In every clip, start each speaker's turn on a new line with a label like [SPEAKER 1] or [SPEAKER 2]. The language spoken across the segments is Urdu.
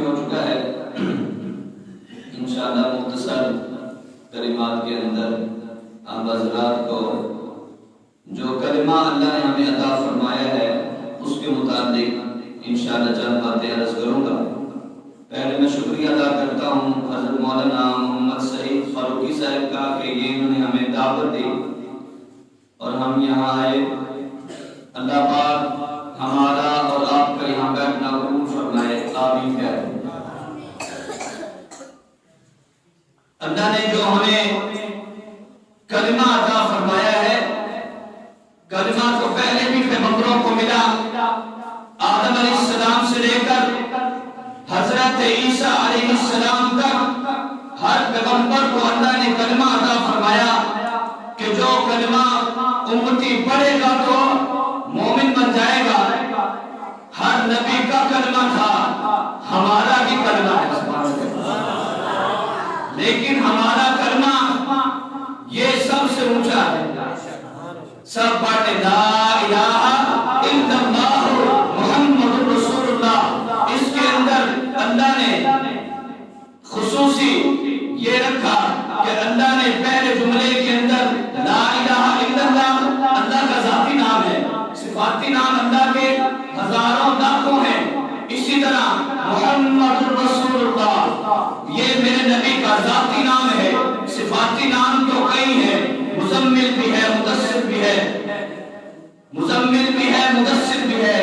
[SPEAKER 1] بھی ہو چکا ہے. انشاءاللہ مختصر کلمات کے اندر آپ حضرات کو جو کلمہ اللہ نے ہمیں عطا فرمایا ہے اس کے متعلق انشاءاللہ چند باتیں عرض کروں گا. پہلے میں شکریہ ادا کرتا ہوں حضرت مولانا محمد سعید فاروقی صاحب کا کہ یہ انہوں نے ہمیں دعوت دی اور ہم یہاں آئے. اللہ پاک ہمارا اور آپ کا یہاں بیٹھنا قبول فرمائے. آمین. اللہ نے جو ہمیں کلمہ عطا فرمایا ہے، کلمہ تو پہلے بھی پیغمبروں کو ملا. آدم علیہ السلام سے لے کر حضرت عیسیٰ علیہ السلام تک ہر پیغمبر کو اللہ نے کلمہ عطا فرمایا کہ جو کلمہ امتی پڑھے گا تو مومن بن جائے گا. ہر نبی کا کلمہ تھا، ہمارا بھی کلمہ ہے لیکن ہمارا کلمہ یہ سب سے اونچا ہے. سب پڑھتے لا الہ الا اللہ محمد رسول اللہ. اس کے اندر اللہ نے خصوصی یہ رکھا کہ اللہ نے پہلے جملے کے اندر لا الہ الا اللہ اللہ کا ذاتی نام ہے. صفاتی نام اللہ کے ہزاروں لاکھوں ہیں. اسی طرح محمد رسول اللہ یہ میرے نبی کا ذاتی نام ہے. صفاتی نام تو کئی ہیں، مزمل بھی ہے، مدثر بھی ہے، مزمل بھی ہے، مدثر بھی ہے،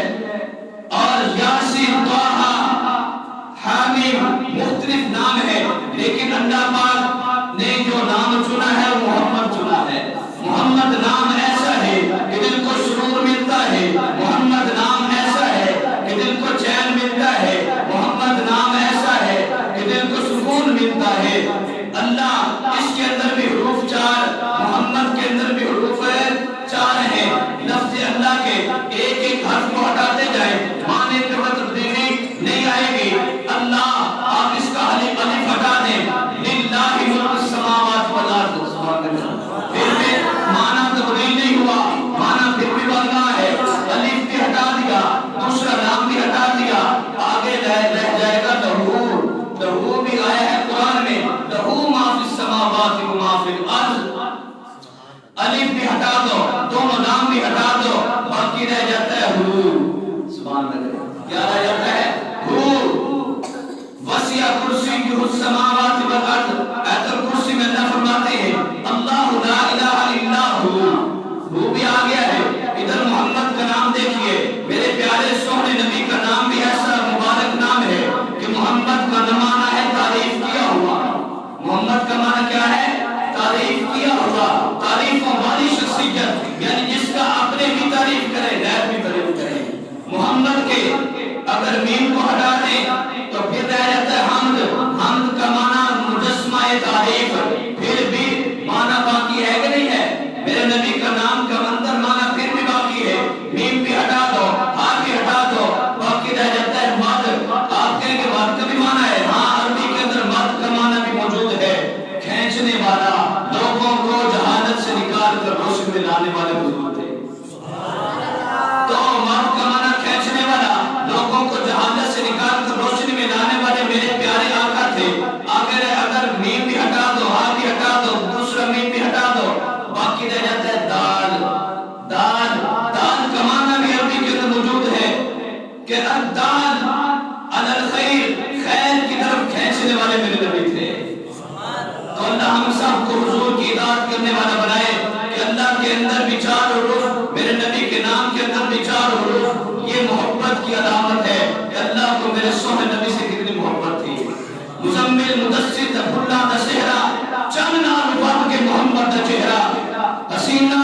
[SPEAKER 1] اور یاسین، طٰہٰ، حامیم مختلف نام ہے. لیکن اللہ پاک نے جو نام چنا ہے وہ محمد چنا ہے. محمد نام ایسا ہے کہ دل کو سرور ملتا ہے. محمد نام ایسا ہے کہ دل کو چین ملتا ہے. محمد نام ایسا ہے کہ دل کو سکون ملتا ہے. اللہ اس کے اندر بھی حروف 4، محمد کے اندر بھی حروف 4 ہیں. لفظ اللہ کے ایک ایک حرف کو ہٹاتے جائیں معنی میں تبدیلی نہیں آئے گی. اللہ آپ اس کا الف ہٹا دیں، للہ ملک السماوات والارض، پھر بھی معنی تبدیل نہیں ہوا، معنی پھر بھی بننا ہے. الف بھی ہٹا دیا، دوسرا نام بھی ہٹا دیا، آگے رہ جائے گا لہو. لہو بھی آیا ہے قرآن میں، لہو ما فی السماوات و ما فی الارض. الف بھی ہٹا دو، دونوں نام بھی ہٹا دو، باقی رہ جاتا ہے ہو. سبحان اللہ. کیا رہ جاتا ہے؟ ہو. وسیع کرسیہ السماوات والارض. آیت الکرسی میں اللہ فرماتے ہیں اللہ لا الہ الا ہو. وہ بھی آ گیا ہے. ادھر محمد کا نام دیکھیے، میرے پیارے سونے نبی کا نام بھی ایسا مبارک نام ہے کہ محمد کا معنی ہے تعریف کیا ہوا. محمد کا معنی کیا ہے؟ تعریف کیا ہوا، تعریفوں والی شخصیت، یعنی جس کا اپنے بھی تعریف کرے غیر بھی تعریف کرے. محمد کے اگر میم کو ہٹا دیں تو پھر رہ جاتا ہے حمد. حمد کا معنی مجسمہ تعریف. پھر بھی معنی باقی ہے کہ نہیں ہے؟ میرے نبی کا نام کا اندر معنی پھر بھی باقی ہے. میم بھی ہٹا دو، ہاں بھی ہٹا دو، باقی رہ جاتا ہے مد. آپ کہیں کہ مد کا بھی معنی ہے؟ ہاں، عربی کے اندر مد کا معنی بھی موجود ہے، کھینچنے والا، لوگوں کو جہالت سے نکال کر روشنی میں لانے والے موجود ہیں. تو مد کا معنی کھینچنے والا، لوگوں کو جہالت سے نکال کر روشنی میں لانے والے میرے پیارے آقا تھے. اگر میم بھی ہٹا دو، ہاں بھی ہٹا دو، دوسرا میم بھی ہٹا دو، باقی رہ جاتا ہے دال. دال، دال کا معنی بھی عربی کے اندر موجود ہے کہ الدال علی الخیر، خیر کی طرف کھینچنے والے میرے نبی تھے. تو اللہ ہم سب کو حضور کی اطاعت کرنے والا بنائے کہ اللہ کے اندر بھی 4 حروف، میرے نبی کے نام کے اندر بھی 4 حروف. یہ محبت کی علامت ہے کہ اللہ کو میرے سونے نبی سے کتنی محبت تھی. مزمل، مدثر، اللہ دا چہرہ، چند نام پاک کے محمد دا چہرہ، حسینہ